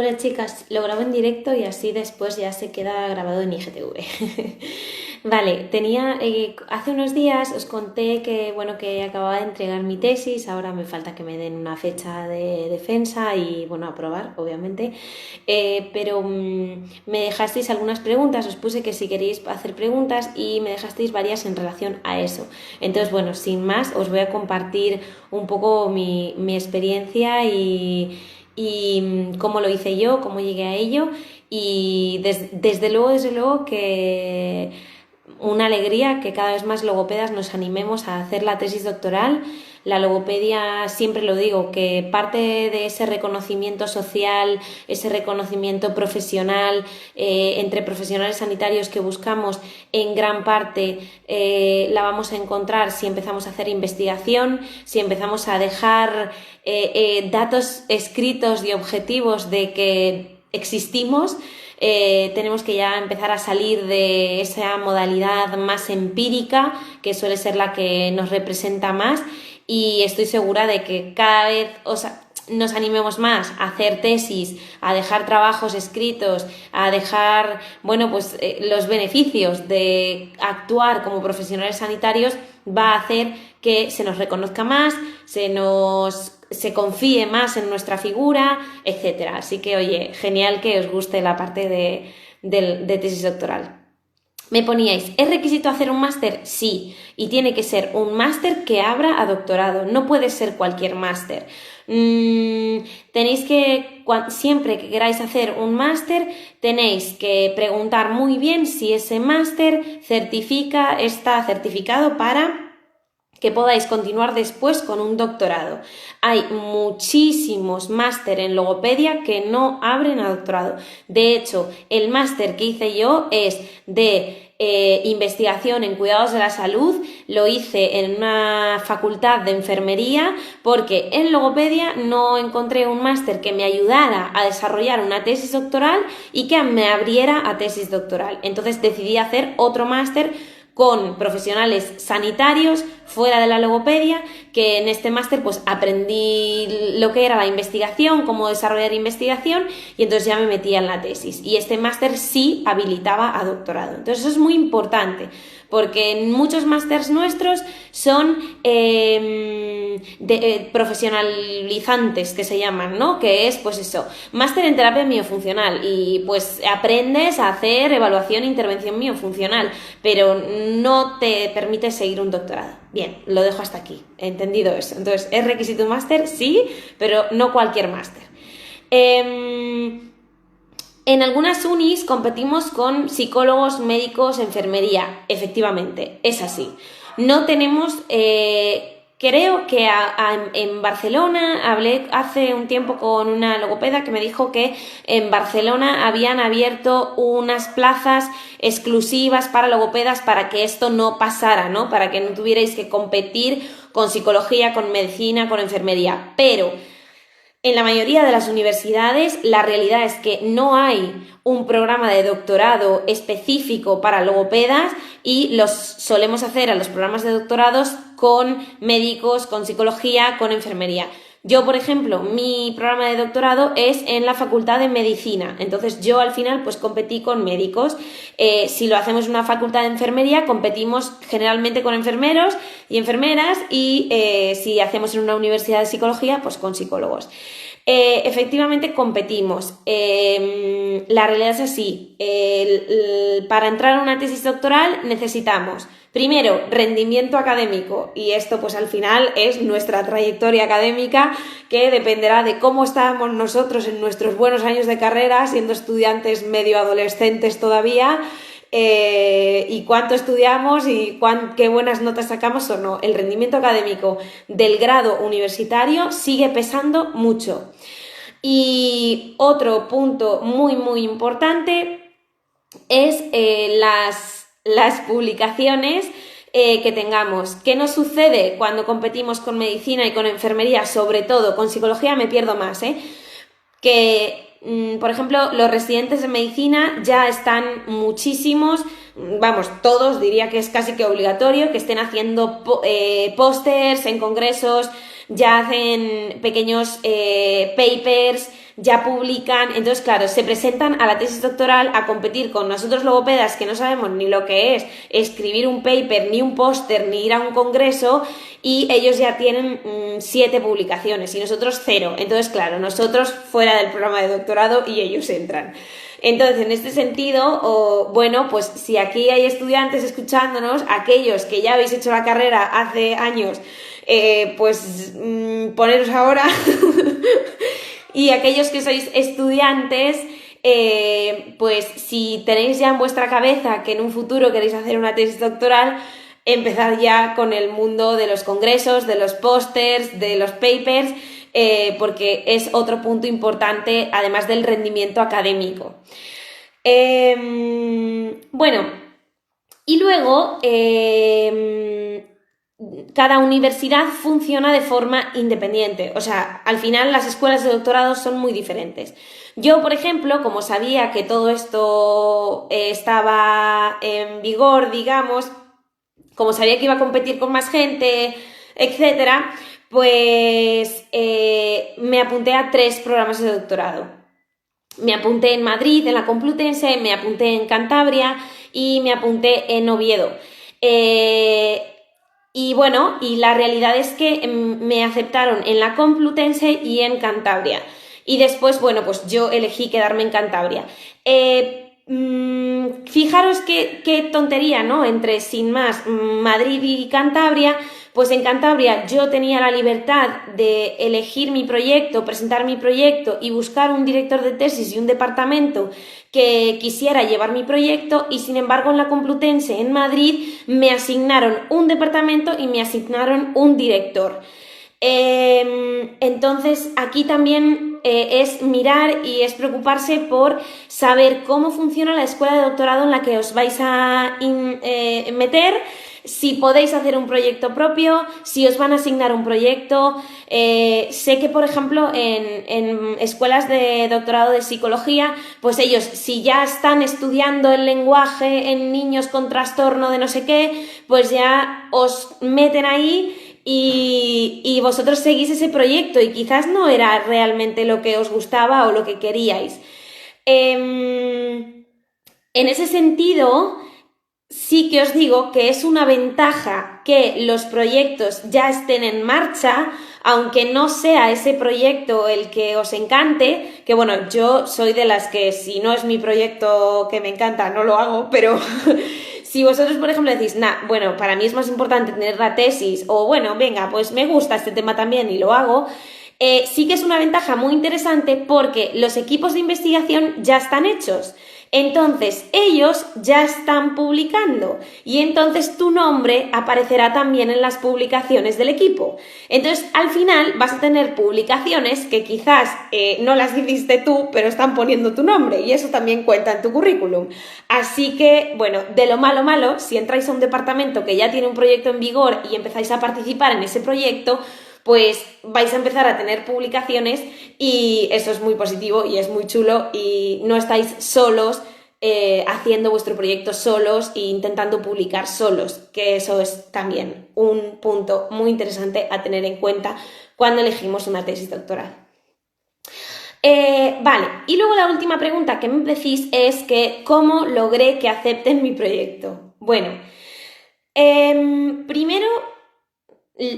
Hola chicas, lo grabo en directo y así después ya se queda grabado en IGTV. Vale, hace unos días os conté que bueno que acababa de entregar mi tesis, ahora me falta que me den una fecha de defensa y bueno, aprobar, obviamente. Pero me dejasteis algunas preguntas, os puse que si queréis hacer preguntas y me dejasteis varias en relación a eso. Entonces, bueno, sin más, os voy a compartir un poco mi experiencia y cómo lo hice yo, cómo llegué a ello y desde luego que una alegría que cada vez más logopedas nos animemos a hacer la tesis doctoral. La logopedia, siempre lo digo, que parte de ese reconocimiento social, ese reconocimiento profesional entre profesionales sanitarios que buscamos, en gran parte la vamos a encontrar si empezamos a hacer investigación, si empezamos a dejar datos escritos y objetivos de que existimos. Tenemos que ya empezar a salir de esa modalidad más empírica, que suele ser la que nos representa más, y estoy segura de que cada vez nos animemos más a hacer tesis, a dejar trabajos escritos, a dejar, bueno, pues los beneficios de actuar como profesionales sanitarios, va a hacer que se nos reconozca más, se confíe más en nuestra figura, etcétera. Así que, oye, genial que os guste la parte de tesis doctoral. Me poníais, ¿es requisito hacer un máster? Sí, y tiene que ser un máster que abra a doctorado, no puede ser cualquier máster. Tenéis que, siempre que queráis hacer un máster, tenéis que preguntar muy bien si ese máster está certificado para que podáis continuar después con un doctorado. Hay muchísimos máster en logopedia que no abren a doctorado. De hecho, el máster que hice yo es de investigación en cuidados de la salud. Lo hice en una facultad de enfermería porque en logopedia no encontré un máster que me ayudara a desarrollar una tesis doctoral y que me abriera a tesis doctoral. Entonces decidí hacer otro máster con profesionales sanitarios fuera de la logopedia, que en este máster pues aprendí lo que era la investigación, cómo desarrollar investigación, y entonces ya me metía en la tesis. Y este máster sí habilitaba a doctorado. Entonces eso es muy importante, porque en muchos másters nuestros son profesionalizantes, que se llaman, ¿no? Que es, pues eso, máster en terapia miofuncional, y pues aprendes a hacer evaluación e intervención miofuncional, pero no te permite seguir un doctorado. Bien, lo dejo hasta aquí, he entendido eso. Entonces, ¿es requisito un máster? Sí, pero no cualquier máster. En algunas unis competimos con psicólogos, médicos, enfermería. Efectivamente, es así. No tenemos... creo que en Barcelona hablé hace un tiempo con una logopeda que me dijo que en Barcelona habían abierto unas plazas exclusivas para logopedas para que esto no pasara, ¿no? Para que no tuvierais que competir con psicología, con medicina, con enfermería. Pero en la mayoría de las universidades la realidad es que no hay un programa de doctorado específico para logopedas y los solemos hacer a los programas de doctorados con médicos, con psicología, con enfermería. Yo, por ejemplo, mi programa de doctorado es en la Facultad de Medicina, entonces yo al final pues competí con médicos. Si lo hacemos en una facultad de enfermería, competimos generalmente con enfermeros y enfermeras, y si hacemos en una universidad de psicología, pues con psicólogos. Efectivamente competimos. La realidad es así. Para entrar a una tesis doctoral necesitamos, primero, rendimiento académico, y esto pues al final es nuestra trayectoria académica, que dependerá de cómo estábamos nosotros en nuestros buenos años de carrera, siendo estudiantes medio adolescentes todavía, y cuánto estudiamos y qué buenas notas sacamos o no. El rendimiento académico del grado universitario sigue pesando mucho. Y otro punto muy muy importante es las publicaciones que tengamos. ¿Qué nos sucede cuando competimos con medicina y con enfermería? Sobre todo con psicología me pierdo más, que por ejemplo, los residentes de medicina ya están muchísimos, vamos, todos, diría que es casi que obligatorio que estén haciendo pósters en congresos, ya hacen pequeños papers, ya publican, entonces claro, se presentan a la tesis doctoral a competir con nosotros logopedas que no sabemos ni lo que es escribir un paper, ni un póster, ni ir a un congreso, y ellos ya tienen 7 publicaciones y nosotros 0. Entonces claro, nosotros fuera del programa de doctorado y ellos entran. Entonces, en este sentido, bueno, pues si aquí hay estudiantes escuchándonos, aquellos que ya habéis hecho la carrera hace años, pues poneros ahora y aquellos que sois estudiantes, pues si tenéis ya en vuestra cabeza que en un futuro queréis hacer una tesis doctoral, empezad ya con el mundo de los congresos, de los pósters, de los papers, porque es otro punto importante además del rendimiento académico. Bueno, y luego cada universidad funciona de forma independiente, o sea, al final las escuelas de doctorado son muy diferentes. Yo, por ejemplo, como sabía que todo esto estaba en vigor, digamos, como sabía que iba a competir con más gente, etcétera, pues me apunté a 3 programas de doctorado. Me apunté en Madrid, en la Complutense, me apunté en Cantabria y me apunté en Oviedo. Y bueno, y la realidad es que me aceptaron en la Complutense y en Cantabria. Y después, bueno, pues yo elegí quedarme en Cantabria. Fijaros qué tontería, ¿no? Entre, sin más, Madrid y Cantabria. Pues en Cantabria yo tenía la libertad de elegir mi proyecto, presentar mi proyecto y buscar un director de tesis y un departamento que quisiera llevar mi proyecto, y sin embargo en la Complutense, en Madrid, me asignaron un departamento y me asignaron un director. Entonces aquí también es mirar y es preocuparse por saber cómo funciona la escuela de doctorado en la que os vais a meter, si podéis hacer un proyecto propio, si os van a asignar un proyecto. Sé que, por ejemplo, en escuelas de doctorado de psicología, pues ellos, si ya están estudiando el lenguaje en niños con trastorno de no sé qué, pues ya os meten ahí y vosotros seguís ese proyecto y quizás no era realmente lo que os gustaba o lo que queríais. En ese sentido, sí que os digo que es una ventaja que los proyectos ya estén en marcha, aunque no sea ese proyecto el que os encante, que bueno, yo soy de las que si no es mi proyecto que me encanta, no lo hago, pero si vosotros, por ejemplo, decís, bueno, para mí es más importante tener la tesis, o bueno, venga, pues me gusta este tema también y lo hago, sí que es una ventaja muy interesante porque los equipos de investigación ya están hechos. Entonces ellos ya están publicando y entonces tu nombre aparecerá también en las publicaciones del equipo. Entonces al final vas a tener publicaciones que quizás no las hiciste tú, pero están poniendo tu nombre y eso también cuenta en tu currículum. Así que, bueno, de lo malo malo, si entráis a un departamento que ya tiene un proyecto en vigor y empezáis a participar en ese proyecto, pues vais a empezar a tener publicaciones y eso es muy positivo y es muy chulo y no estáis solos haciendo vuestro proyecto solos e intentando publicar solos, que eso es también un punto muy interesante a tener en cuenta cuando elegimos una tesis doctoral. Vale, y luego la última pregunta que me decís es que ¿cómo logré que acepten mi proyecto? Bueno, primero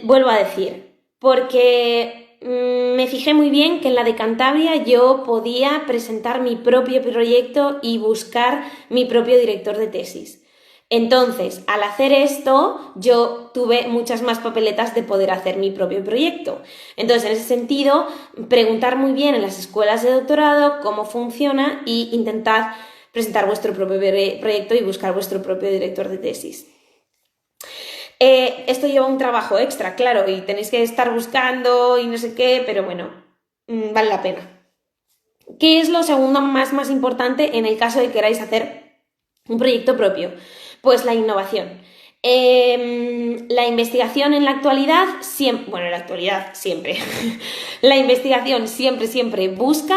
vuelvo a decir, porque me fijé muy bien que en la de Cantabria yo podía presentar mi propio proyecto y buscar mi propio director de tesis. Entonces, al hacer esto, yo tuve muchas más papeletas de poder hacer mi propio proyecto. Entonces, en ese sentido, preguntar muy bien en las escuelas de doctorado cómo funciona y intentad presentar vuestro propio proyecto y buscar vuestro propio director de tesis. Esto lleva un trabajo extra, claro, y tenéis que estar buscando y no sé qué, pero bueno, vale la pena. ¿Qué es lo segundo más importante en el caso de que queráis hacer un proyecto propio? Pues la innovación. La investigación en la actualidad, siempre, bueno, en la actualidad siempre, la investigación siempre busca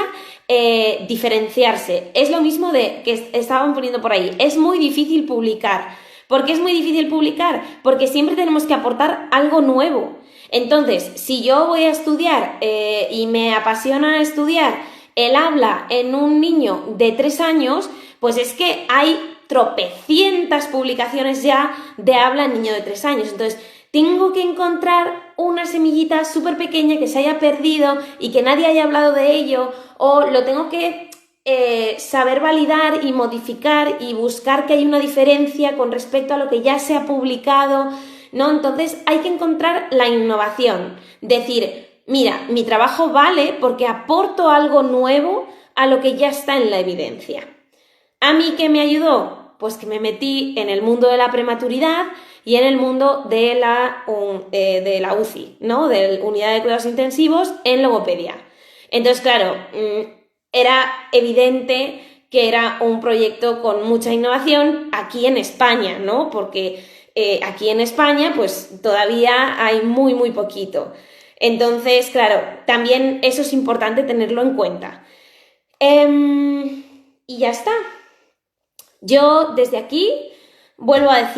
diferenciarse. Es lo mismo de que estaban poniendo por ahí, es muy difícil publicar. ¿Por qué es muy difícil publicar? Porque siempre tenemos que aportar algo nuevo. Entonces, si yo voy a estudiar y me apasiona estudiar el habla en un niño de 3 años, pues es que hay tropecientas publicaciones ya de habla en niño de 3 años. Entonces, tengo que encontrar una semillita súper pequeña que se haya perdido y que nadie haya hablado de ello, o lo tengo que saber validar y modificar y buscar que hay una diferencia con respecto a lo que ya se ha publicado, ¿no? Entonces hay que encontrar la innovación, decir, mira, mi trabajo vale porque aporto algo nuevo a lo que ya está en la evidencia. ¿A mí qué me ayudó? Pues que me metí en el mundo de la prematuridad y en el mundo de la UCI, ¿no? De la unidad de cuidados intensivos en logopedia. Entonces, claro, era evidente que era un proyecto con mucha innovación aquí en España, ¿no? Porque aquí en España, pues todavía hay muy, muy poquito. Entonces, claro, también eso es importante tenerlo en cuenta. Y ya está. Yo desde aquí vuelvo a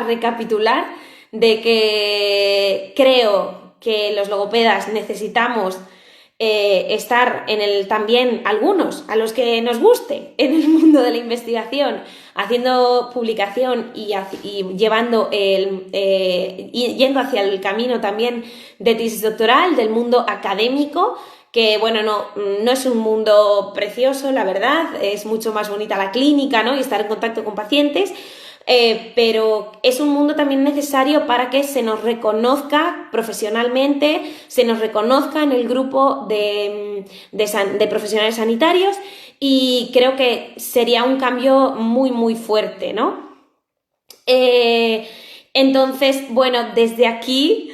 recapitular de que creo que los logopedas necesitamos estar también algunos, a los que nos guste, en el mundo de la investigación, haciendo publicación y yendo hacia el camino también de tesis doctoral, del mundo académico, que bueno, no es un mundo precioso, la verdad, es mucho más bonita la clínica, ¿no? Y estar en contacto con pacientes, pero es un mundo también necesario para que se nos reconozca profesionalmente, se nos reconozca en el grupo de profesionales sanitarios, y creo que sería un cambio muy, muy fuerte, ¿no? Entonces, bueno, desde aquí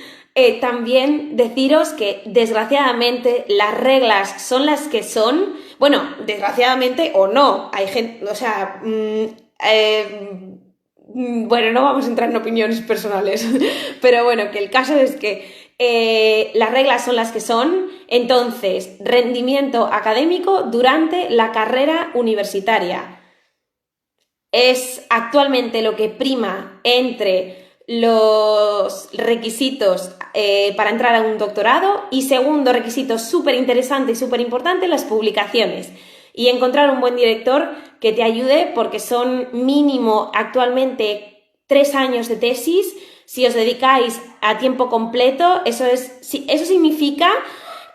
también deciros que desgraciadamente las reglas son las que son. Bueno, desgraciadamente o no, hay gente, o sea, bueno, no vamos a entrar en opiniones personales, pero bueno, que el caso es que las reglas son las que son. Entonces, rendimiento académico durante la carrera universitaria es actualmente lo que prima entre los requisitos para entrar a un doctorado, y segundo requisito súper interesante y súper importante, las publicaciones, y encontrar un buen director que te ayude, porque son mínimo actualmente 3 años de tesis. Si os dedicáis a tiempo completo, eso significa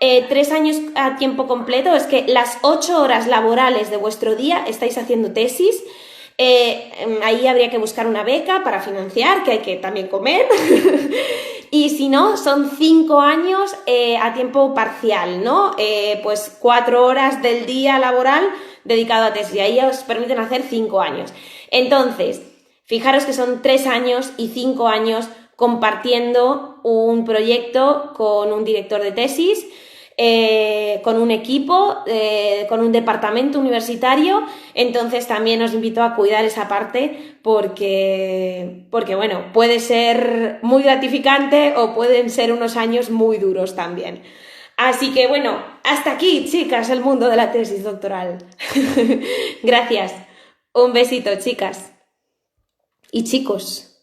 3 años a tiempo completo, es que las 8 horas laborales de vuestro día estáis haciendo tesis. Ahí habría que buscar una beca para financiar, que hay que también comer. Y si no, son 5 años a tiempo parcial, ¿no? Pues 4 horas del día laboral dedicado a tesis, y ahí os permiten hacer 5 años. Entonces, fijaros que son 3 años y 5 años compartiendo un proyecto con un director de tesis, con un equipo, con un departamento universitario. Entonces también os invito a cuidar esa parte, porque bueno, puede ser muy gratificante o pueden ser unos años muy duros también. Así que bueno, hasta aquí, chicas, el mundo de la tesis doctoral. Gracias. Un besito, chicas y chicos.